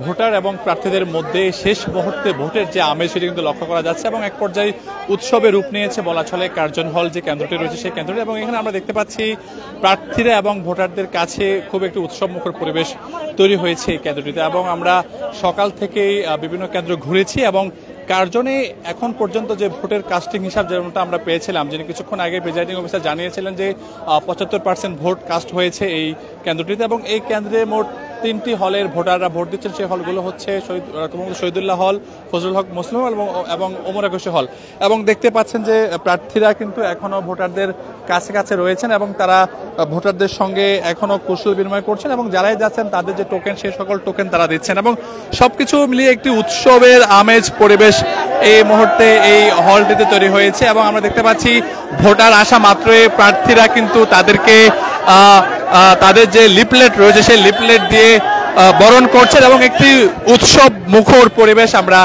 Voter এবং প্রার্থীদের মধ্যে শেষ মুহূর্তে ভোটের যে আমেজ সেটি কিন্তু লক্ষ্য করা যাচ্ছে এবং এক পর্যায়ে উৎসবে রূপ নিয়েছে বলা চলে কার্জন হল যে কেন্দ্রটি রয়েছে সেই কেন্দ্রটি। এবং এখানে আমরা দেখতে পাচ্ছি প্রার্থীরা এবং ভোটারদের কাছে খুব একটি উৎসবমুখর পরিবেশ তৈরি হয়েছে এই কেন্দ্রটিতে। এবং আমরা সকাল থেকেই বিভিন্ন কেন্দ্র ঘুরেছি এবং কার্জনে এখন পর্যন্ত যে ভোটের কাস্টিং হিসাব যেমনটা আমরা পেয়েছিলাম, যিনি কিছুক্ষণ আগে প্রিজাইডিং অফিসার জানিয়েছিলেন যে 75% ভোট কাস্ট হয়েছে এই কেন্দ্রটিতে। এবং এই কেন্দ্রে মোট 3টি হলের ভোটাররা ভোট দিচ্ছেন। সেই হলগুলো হচ্ছে শহীদুল্লাহ হল, ফজলুল হক মুসলিম হল এবং ওমর একুশে হল। এবং দেখতে পাচ্ছেন যে প্রার্থীরা কিন্তু এখনো ভোটারদের কাছে কাছে রয়েছেন এবং তারা ভোটারদের সঙ্গে এখনো কুশল বিনিময় করছেন এবং যারাই যাচ্ছেন তাদের যে টোকেন সেই সকল টোকেন তারা দিচ্ছেন এবং সবকিছু মিলিয়ে একটি উৎসবের আমেজ পরিবেশ এই মুহূর্তে এই হলটিতে তৈরি হয়েছে। এবং আমরা দেখতে পাচ্ছি ভোটার আসা মাত্রই প্রার্থীরা কিন্তু তাদেরকে তাদের যে লিফলেট রয়েছে সেই লিফলেট দিয়ে বরণ করছেন এবং একটি উৎসব মুখর পরিবেশ আমরা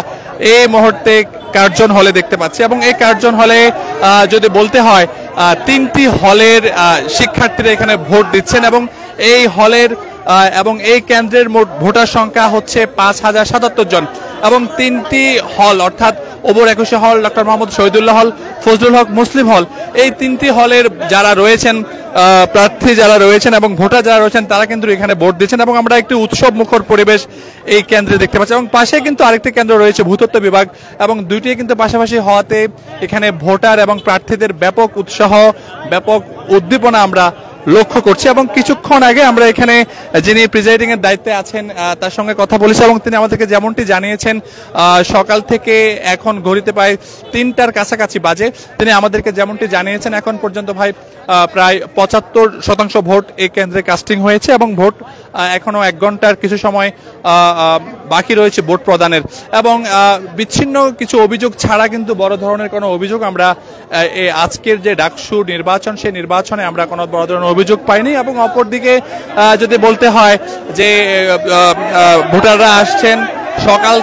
এই মুহূর্তে কার্জন হলে দেখতে পাচ্ছি। এবং এই কার্জন হলে যদি বলতে হয় 3টি হলের শিক্ষার্থীরা এখানে ভোট দিচ্ছেন এবং এই হলের এবং এই কেন্দ্রের মোট ভোটার সংখ্যা হচ্ছে 5077 জন এবং 3টি হল অর্থাৎ ওমর একুশে হল, ডক্টর মোহাম্মদ শহীদুল্লাহ হল, ফজলুল হক মুসলিম হল, এই 3টি হলের যারা রয়েছেন প্রার্থী যারা রয়েছেন এবং ভোটার যারা রয়েছেন তারা কিন্তু এখানে ভোট দিচ্ছেন এবং আমরা একটি উৎসব মুখর পরিবেশ এই কেন্দ্রে দেখতে পাচ্ছি। এবং পাশে কিন্তু আরেকটি কেন্দ্র রয়েছে ভূতত্ত্ব বিভাগ এবং দুইটি কিন্তু পাশাপাশি হওয়াতে এখানে ভোটার এবং প্রার্থীদের ব্যাপক উৎসাহ, ব্যাপক উদ্দীপনা আমরা লক্ষ্য করছি। এবং কিছুক্ষণ আগে আমরা এখানে যিনি প্রিজাইডিং এর দায়িত্বে আছেন তার সঙ্গে কথা বলেছি এবং তিনি আমাদেরকে যেমনটি জানিয়েছেন সকাল থেকে এখন ঘড়িতে প্রায় 3টার কাছাকাছি বাজে। তিনি আমাদেরকে যেমনটি জানিয়েছেন এখন পর্যন্ত ভাই প্রায় 75% ভোট এই কেন্দ্রে কাস্টিং হয়েছে এবং ভোট এখনো 1 ঘন্টার কিছু সময় বাকি রয়েছে ভোট প্রদানের। এবং বিচ্ছিন্ন কিছু অভিযোগ ছাড়া কিন্তু বড় ধরনের কোনো অভিযোগ আমরা আজকের যে ডাকসু নির্বাচন সেই নির্বাচনে আমরা কোনো বড় ধরনের অভিযোগ পাইনি। এবং অপরদিকে যদি বলতে হয় যে ভোটাররা আসছেন সকাল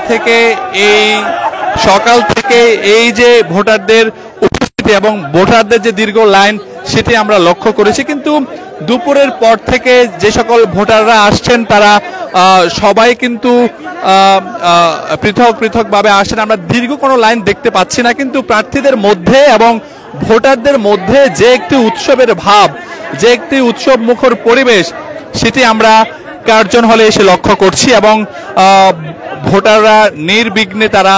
থেকে এই যে ভোটারদের উপস্থিতি এবং ভোটারদের যে দীর্ঘ লাইন সেটি আমরা লক্ষ্য করেছি। কিন্তু দুপুরের পর থেকে যে সকল ভোটাররা আসছেন তারা সবাই কিন্তু পৃথকভাবে আসছেন। আমরা দীর্ঘ কোনো লাইন দেখতে পাচ্ছি না, কিন্তু প্রার্থীদের মধ্যে এবং ভোটারদের মধ্যে যে একটি উৎসবের ভাব, যে একটি উৎসব মুখর পরিবেশ সেটি আমরা কার্জন হলে এসে লক্ষ্য করছি। এবং ভোটাররা নির্বিঘ্নে তারা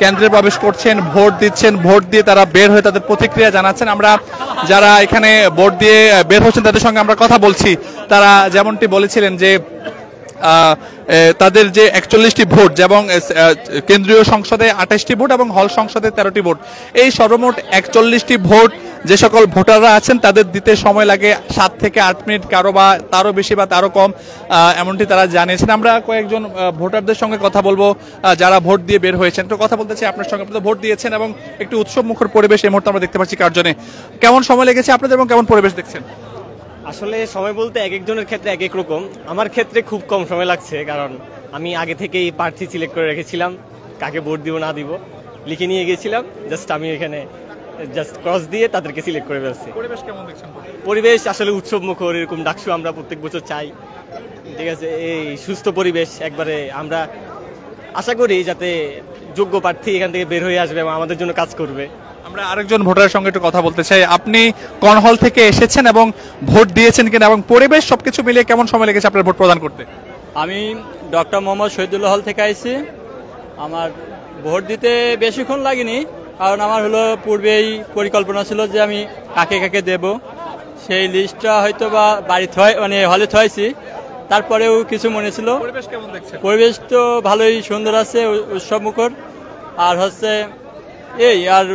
কেন্দ্রে প্রবেশ করছেন, ভোট দিচ্ছেন, ভোট দিয়ে তারা বের হয়ে তাদের প্রতিক্রিয়া জানাচ্ছেন। আমরা যারা এখানে ভোট দিয়ে বের হচ্ছেন তাদের সঙ্গে আমরা কথা বলছি, তারা যেমনটি বলেছিলেন যে তাদের যে 41টি ভোট এবং কেন্দ্রীয় সংসদে 28টি ভোট এবং হল সংসদে 13টি ভোট, এই সর্বমোট 41টি ভোট যে সকল ভোটাররা আছেন তাদের দিতে সময় লাগে 7 থেকে 8 মিনিট, কারো বা তারও বেশি বা তারও কম, এমনটি তারা জানিয়েছেন। আমরা কয়েকজন ভোটারদের সঙ্গে কথা বলবো যারা ভোট দিয়ে বের হয়েছেন। তো কথা বলতে চাই আপনার সঙ্গে, আপনারা ভোট দিয়েছেন এবং একটি উৎসব মুখর পরিবেশ এই মুহূর্তে আমরা দেখতে পাচ্ছি কার্জনে। কেমন সময় লেগেছে আপনাদের এবং কেমন পরিবেশ দেখছেন? আসলে সময় বলতে এক একজনের ক্ষেত্রে এক এক রকম। আমার ক্ষেত্রে খুব কম সময় লাগছে, কারণ আমি আগে থেকেই প্রার্থী সিলেক্ট করে রেখেছিলাম, কাকে ভোট দিব না দিব লিখে নিয়ে গেছিলাম। আমি এখানে ক্রস দিয়ে তাদেরকে সিলেক্ট করে ফেলছি। পরিবেশ কেমন দেখছেন? পরিবেশ আসলে উৎসব মুখর, এরকম ডাকসু আমরা প্রত্যেক বছর চাই, ঠিক আছে। এই সুস্থ পরিবেশ একবারে আমরা আশা করি যাতে যোগ্য প্রার্থী এখান থেকে বের হয়ে আসবে এবং আমাদের জন্য কাজ করবে। আমরা আরেকজন ভোটারের সঙ্গে একটু কথা বলতে চাই। আপনি কোন হল থেকে এসেছেন এবং ভোট দিয়েছেন কিনা এবং পরিবেশ সবকিছু মিলিয়ে কেমন সময় লেগেছে আপনার ভোট প্রদান করতে? আমি ডক্টর মোহাম্মদ শহীদুল্লাহ হল থেকে আইছি। আমার ভোট দিতে বেশিক্ষণ লাগেনি, কারণ আমার পূর্বেই পরিকল্পনা ছিল যে আমি কাকে কাকে দেব, সেই লিস্টটা হয়তো বা হলে থয়েছি। তারপরেও কিছু মনে ছিল। পরিবেশ কেমন দেখছেন? পরিবেশ তো ভালোই সুন্দর আছে, উৎসব মুখর। আর আর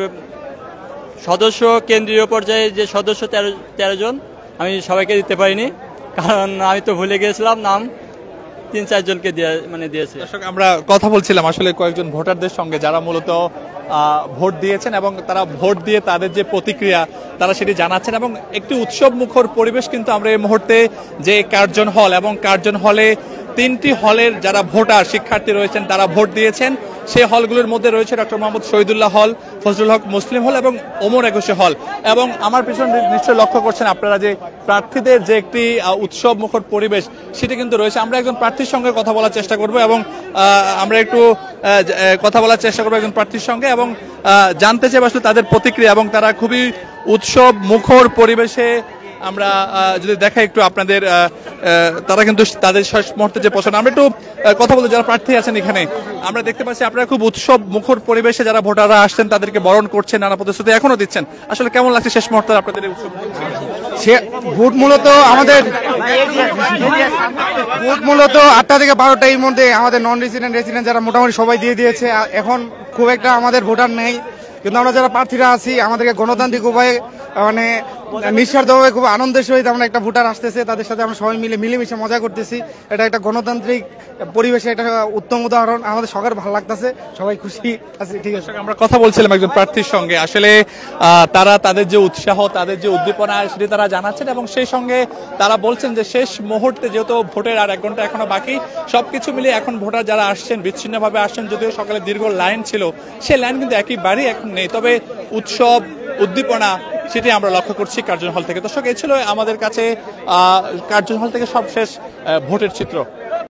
সদস্য কেন্দ্রীয় পর্যায়ে যে সদস্য 13 জন, আমি সবাইকে দিতে পারিনি, কারণ আমি তো ভুলে গিয়েছিলাম নাম। 3-4 জনকে দিয়েছি। আমরা কথা বলছিলাম আসলে কয়েকজন ভোটারদের সঙ্গে যারা মূলত ভোট দিয়েছেন এবং তারা ভোট দিয়ে তাদের যে প্রতিক্রিয়া তারা সেটি জানাচ্ছেন এবং একটি উৎসব মুখর পরিবেশ কিন্তু আমরা এই মুহূর্তে যে কার্জন হল এবং কার্জন হলে 3টি হলের যারা ভোটার শিক্ষার্থী রয়েছেন তারা ভোট দিয়েছেন সেই হলগুলোর মধ্যে রয়েছে ডক্টর মোহাম্মদ শহীদুল্লাহ হল, ফজলুল হক মুসলিম হল এবং ওমর একুশে হল। এবং আমার পিছনে নিশ্চয়ই লক্ষ্য করছেন আপনারা যে প্রার্থীদের যে একটি উৎসব মুখর পরিবেশ সেটা কিন্তু রয়েছে। আমরা একজন প্রার্থীর সঙ্গে কথা বলার চেষ্টা করব এবং আমরা একটু কথা বলার চেষ্টা করবো একজন প্রার্থীর সঙ্গে এবং জানতে চাই আসলে তাদের প্রতিক্রিয়া। এবং তারা খুবই উৎসব মুখর পরিবেশে, আমরা যদি দেখাই একটু আপনাদের, তারা কিন্তু তাদের শেষ মুহূর্তে যে পছন্দ। আমরা একটু কথা বলতে, যারা প্রার্থী আছেন এখানে আমরা দেখতে পাচ্ছি আপনারা খুব উৎসব মুখর পরিবেশে যারা ভোটাররা আসছেন তাদেরকে বরণ করছেন, নানা প্রতিশ্রুতি এখনো দিচ্ছেন। আসলে কেমন লাগছে শেষ মুহূর্তে আপনাদের এই উৎসব? ভোট মূলত 8টা থেকে 12টা এর মধ্যে আমাদের নন রেসিডেন্ট যারা মোটামুটি সবাই দিয়ে দিয়েছে। এখন খুব একটা আমাদের ভোটার নেই, কিন্তু আমরা যারা প্রার্থীরা আছি আমাদেরকে গণতান্ত্রিক উপায়ে মানে নিঃস্বার্থভাবে খুব আনন্দের সহিত আমরা একটা ভোটার আসতেছে, তাদের সাথে আমরা সবাই মিলেমিশে মজা করতেছি। এটা একটা গণতান্ত্রিক পরিবেশে একটা উত্তম উদাহরণ। আমাদের সবার ভালো লাগতেছে, সবাই খুশি আছে। ঠিক আছে, আমরা কথা বলছিলাম একজন প্রার্থীর সঙ্গে। আসলে তারা তাদের যে উৎসাহ, তাদের যে উদ্দীপনা সেটি তারা জানাচ্ছেন এবং সেই সঙ্গে তারা বলছেন যে শেষ মুহূর্তে যেহেতু ভোটের আর 1 ঘন্টা এখনো বাকি, সবকিছু মিলিয়ে এখন ভোটার যারা আসছেন বিচ্ছিন্নভাবে আসছেন, যদিও সকালে দীর্ঘ লাইন ছিল, সেই লাইন কিন্তু একেবারেই এখন নেই। তবে উৎসব উদ্দীপনা সেটি আমরা লক্ষ্য করছি কার্জন হল থেকে। দর্শক, এই ছিল আমাদের কাছে কার্জন হল থেকে সবশেষ ভোটের চিত্র।